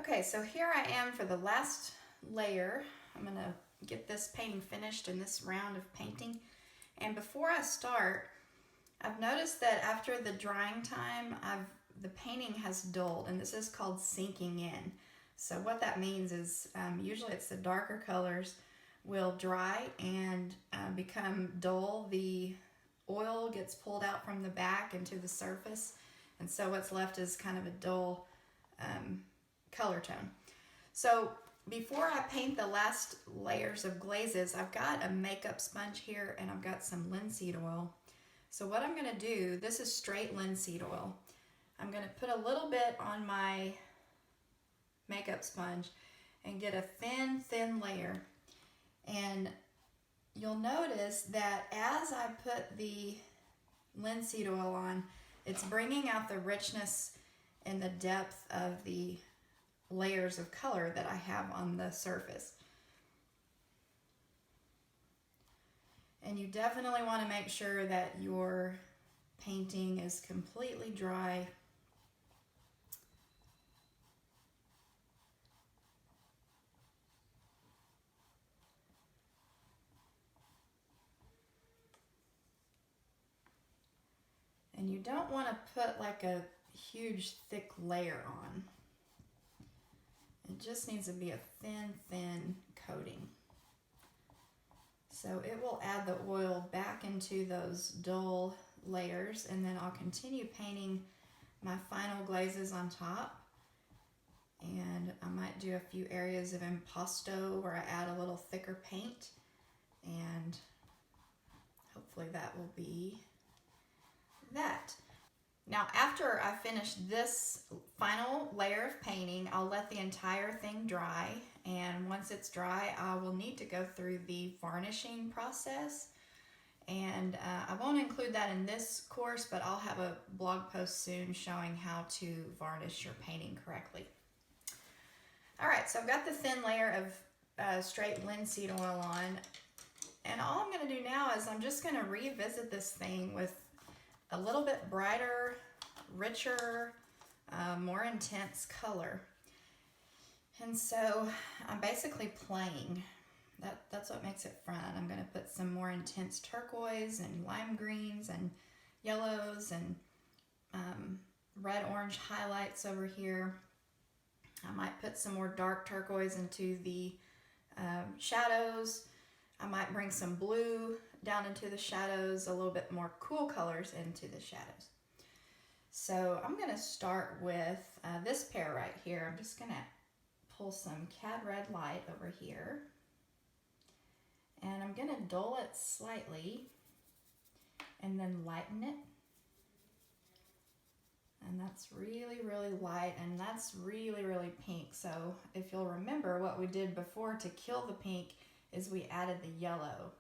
Okay, so here I am for the last layer. I'm gonna get this painting finished in this round of painting. And before I start, I've noticed that after the drying time, the painting has dulled, and this is called sinking in. So what that means is usually it's the darker colors will dry and become dull. The oil gets pulled out from the back into the surface, and so what's left is kind of a dull color tone. So before I paint the last layers of glazes, I've got a makeup sponge here and I've got some linseed oil. So what I'm gonna do, this is straight linseed oil. I'm gonna put a little bit on my makeup sponge and get a thin layer. And you'll notice that as I put the linseed oil on, it's bringing out the richness and the depth of the layers of color that I have on the surface. And you definitely want to make sure that your painting is completely dry. And you don't want to put like a huge thick layer on. It just needs to be a thin coating. So it will add the oil back into those dull layers, and then I'll continue painting my final glazes on top. And I might do a few areas of impasto where I add a little thicker paint, and hopefully that will be that. Now after I finish this final layer of painting, I'll let the entire thing dry, and once it's dry I will need to go through the varnishing process, and I won't include that in this course, but I'll have a blog post soon showing how to varnish your painting correctly. Alright, so I've got the thin layer of straight linseed oil on, and all I'm going to do now is I'm just going to revisit this thing with a little bit brighter, richer, more intense color. And so I'm basically playing. That's what makes it fun. I'm going to put some more intense turquoise and lime greens and yellows and red-orange highlights over here. I might put some more dark turquoise into the shadows. I might bring some blue down into the shadows, a little bit more cool colors into the shadows. So I'm going to start with this pair right here. I'm just going to pull some Cad Red Light over here, and I'm going to dull it slightly and then lighten it. And that's really light, and that's really pink. So if you'll remember, what we did before to kill the pink is we added the yellow.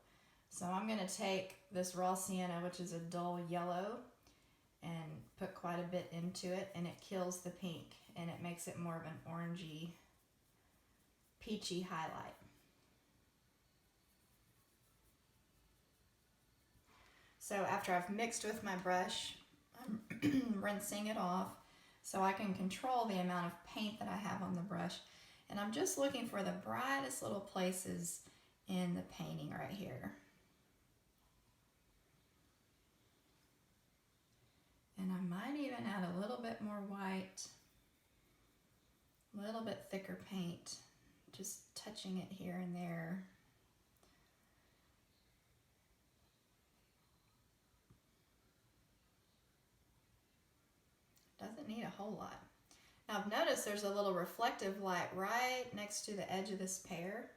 So I'm going to take this raw sienna, which is a dull yellow, and put quite a bit into it, and it kills the pink and it makes it more of an orangey, peachy highlight. So after I've mixed with my brush, I'm rinsing it off so I can control the amount of paint that I have on the brush. And I'm just looking for the brightest little places in the painting right here. And I might even add a little bit more white, a little bit thicker paint, just touching it here and there. Doesn't need a whole lot. Now I've noticed there's a little reflective light right next to the edge of this pear,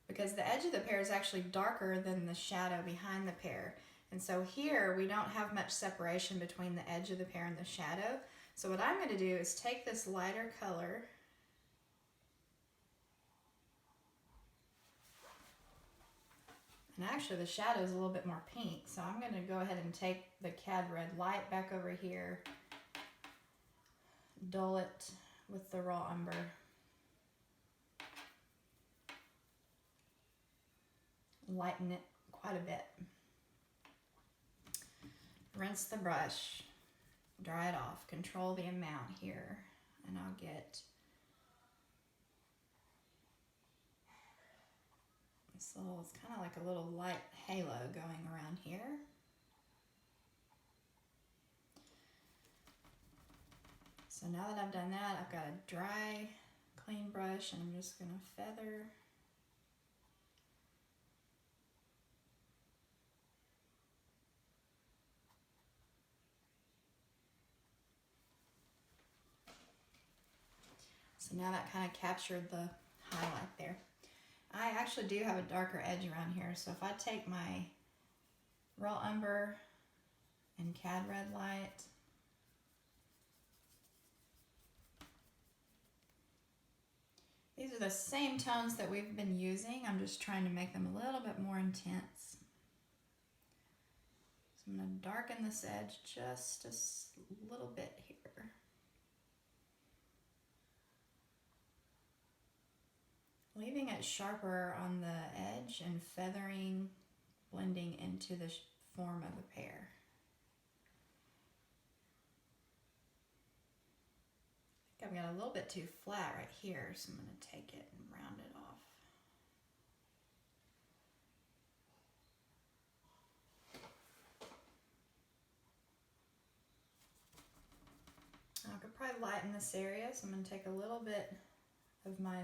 because the edge of the pear is actually darker than the shadow behind the pear. And so here we don't have much separation between the edge of the pear and the shadow. So what I'm going to do is take this lighter color and actually the shadow is a little bit more pink. So I'm going to go ahead and take the Cad Red Light back over here, dull it with the raw umber. Lighten it quite a bit. Rinse the brush, dry it off, control the amount here. and I'll get this little, it's kind of like a little light halo going around here. So now that I've done that, I've got a dry, clean brush, and I'm just going to feather. So now that kind of captured the highlight there. I actually do have a darker edge around here, so if I take my raw umber and Cad Red Light, these are the same tones that we've been using. I'm just trying to make them a little bit more intense. So I'm going to darken this edge just a little bit here. Leaving it sharper on the edge and feathering, blending into the form of the pear. I think I've got a little bit too flat right here, so I'm going to take it and round it off. I could probably lighten this area, so I'm going to take a little bit of my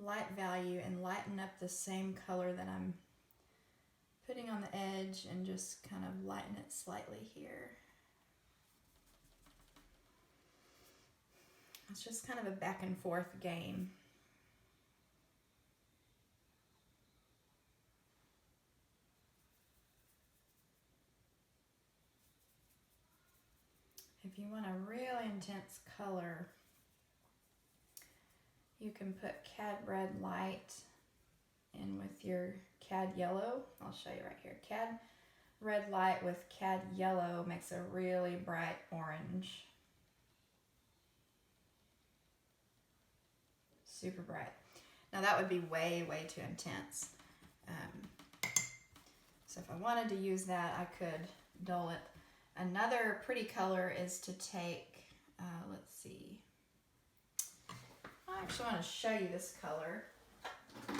light value and lighten up the same color that I'm putting on the edge and just kind of lighten it slightly here. It's just kind of a back and forth game. If you want a really intense color, you can put Cad Red Light in with your Cad Yellow. I'll show you right here. Cad Red Light with Cad Yellow makes a really bright orange. Super bright. Now that would be way, way too intense. So if I wanted to use that, I could dull it. Another pretty color is to take, let's see. I actually want to show you this color. I'm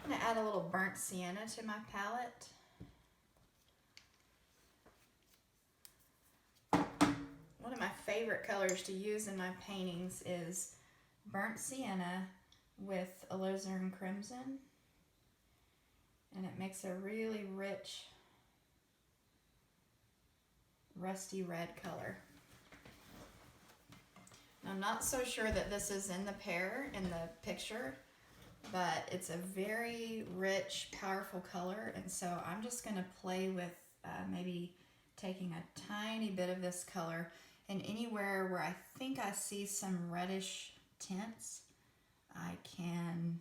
going to add a little burnt sienna to my palette. One of my favorite colors to use in my paintings is burnt sienna with alizarin crimson, and it makes a really rich rusty red color. I'm not so sure that this is in the pear in the picture, but it's a very rich, powerful color, and so I'm just going to play with maybe taking a tiny bit of this color, and anywhere where I think I see some reddish tints, I can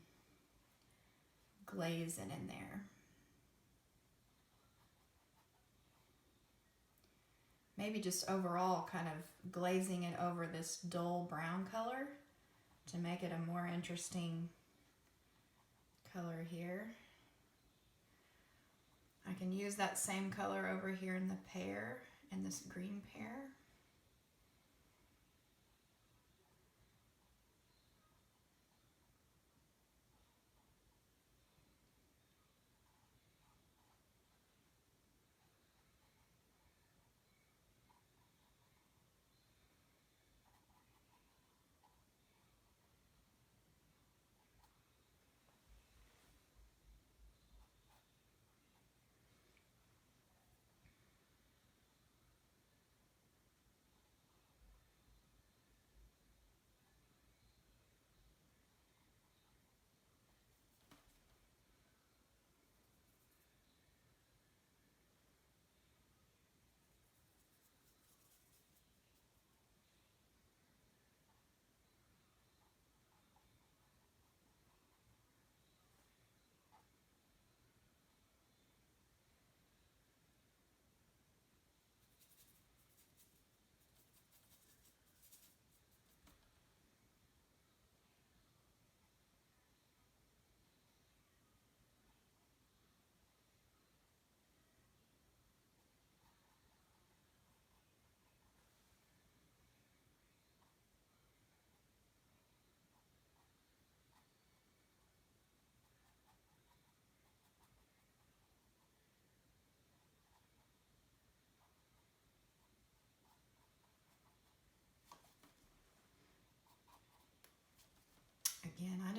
glaze it in there. Maybe just overall kind of glazing it over this dull brown color to make it a more interesting color here. I can use that same color over here in the pear, in this green pear.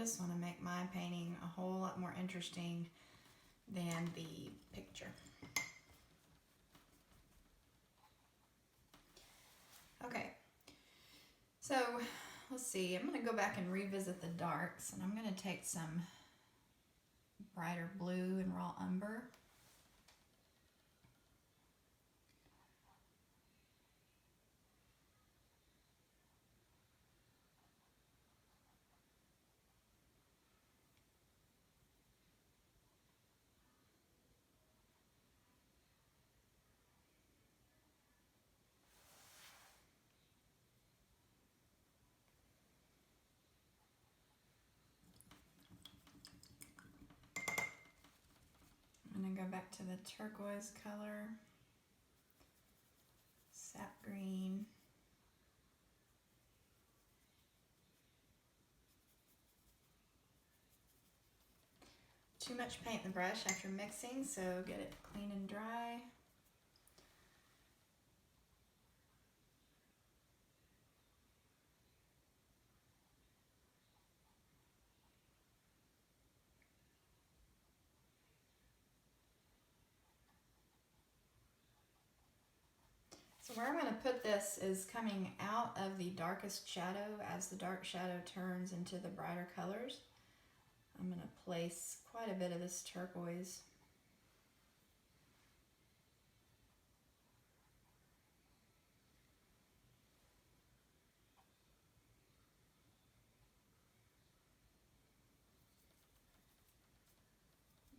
just want to make my painting a whole lot more interesting than the picture. Okay, so let's see, I'm going to go back and revisit the darks, and I'm going to take some brighter blue and raw umber. I'm going to go back to the turquoise color, sap green. Too much paint in the brush after mixing, so get it clean and dry. So where I'm going to put this is coming out of the darkest shadow as the dark shadow turns into the brighter colors. I'm going to place quite a bit of this turquoise.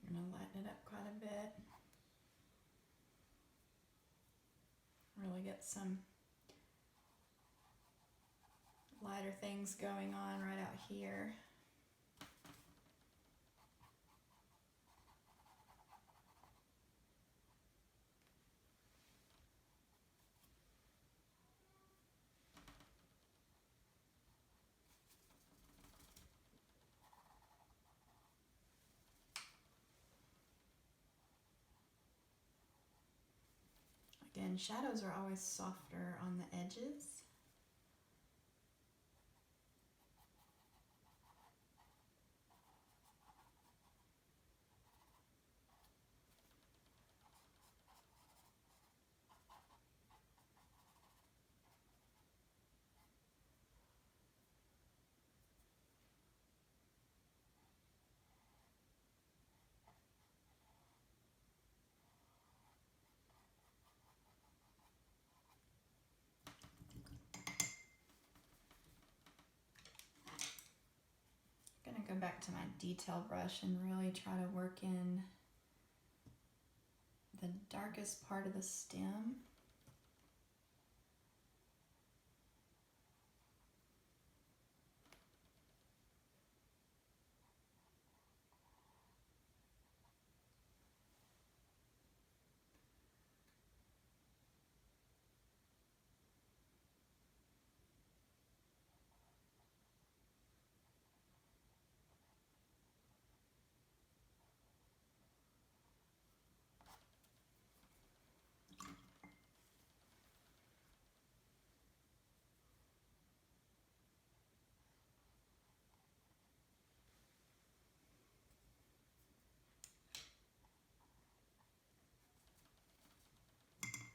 I'm going to lighten it up quite a bit. Really get some lighter things going on right out here. Again, shadows are always softer on the edges. I'm going to go back to my detail brush and really try to work in the darkest part of the stem.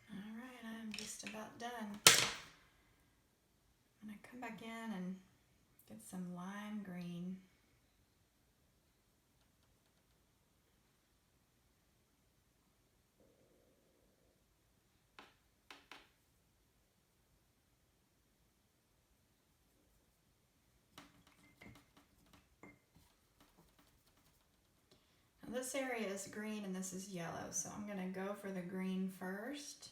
Alright, I'm just about done. I'm going to come back in and get some lime green. Now this area is green and this is yellow, so I'm going to go for the green first.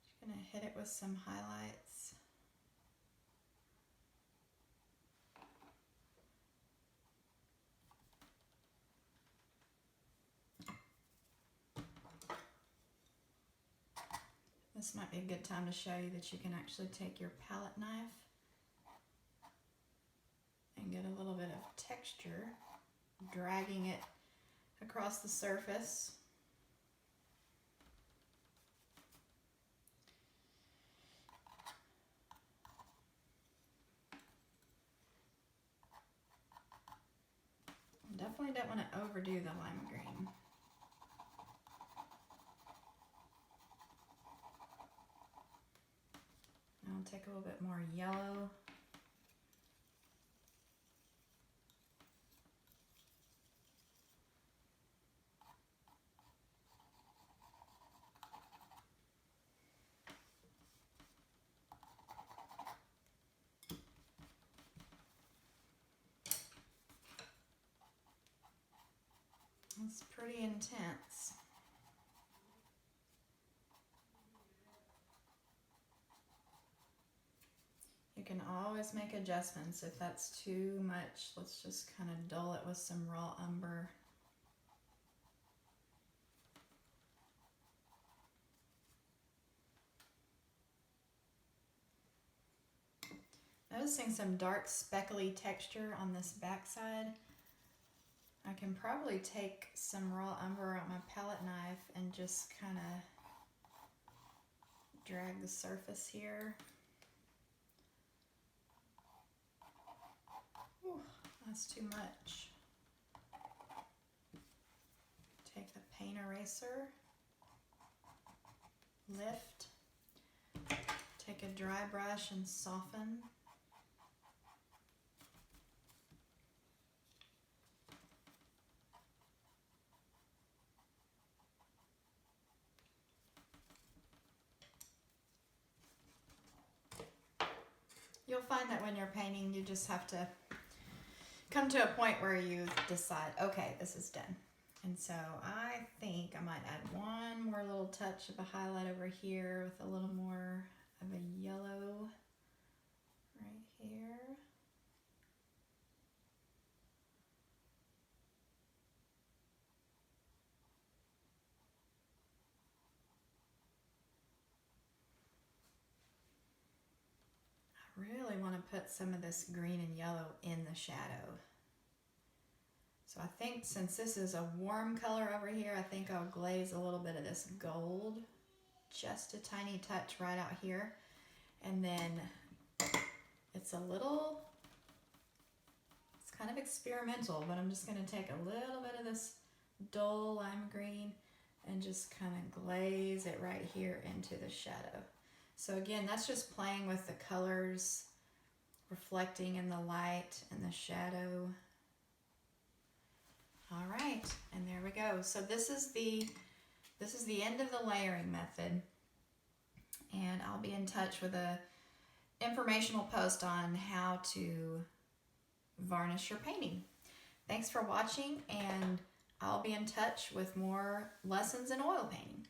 Just going to hit it with some highlights. This might be a good time to show you that you can actually take your palette knife and get a little bit of texture, dragging it across the surface. definitely don't want to overdo the lime green. I'll take a little bit more yellow. It's pretty intense. You can always make adjustments if that's too much. Let's just kind of dull it with some raw umber. Noticing some dark speckly texture on this backside. I can probably take some raw umber on my palette knife and just kind of drag the surface here. Ooh, that's too much. Take the paint eraser, lift, take a dry brush and soften. You'll find that when you're painting, you just have to come to a point where you decide, okay, this is done. And so I think I might add one more little touch of a highlight over here with a little more of a yellow right here. I really want to put some of this green and yellow in the shadow. So I think since this is a warm color over here, I think I'll glaze a little bit of this gold, just a tiny touch right out here. And then it's kind of experimental, but I'm just going to take a little bit of this dull lime green and just kind of glaze it right here into the shadow. So again, that's just playing with the colors, reflecting in the light and the shadow. All right, and there we go. So this is the end of the layering method, and I'll be in touch with a informational post on how to varnish your painting. Thanks for watching, and I'll be in touch with more lessons in oil painting.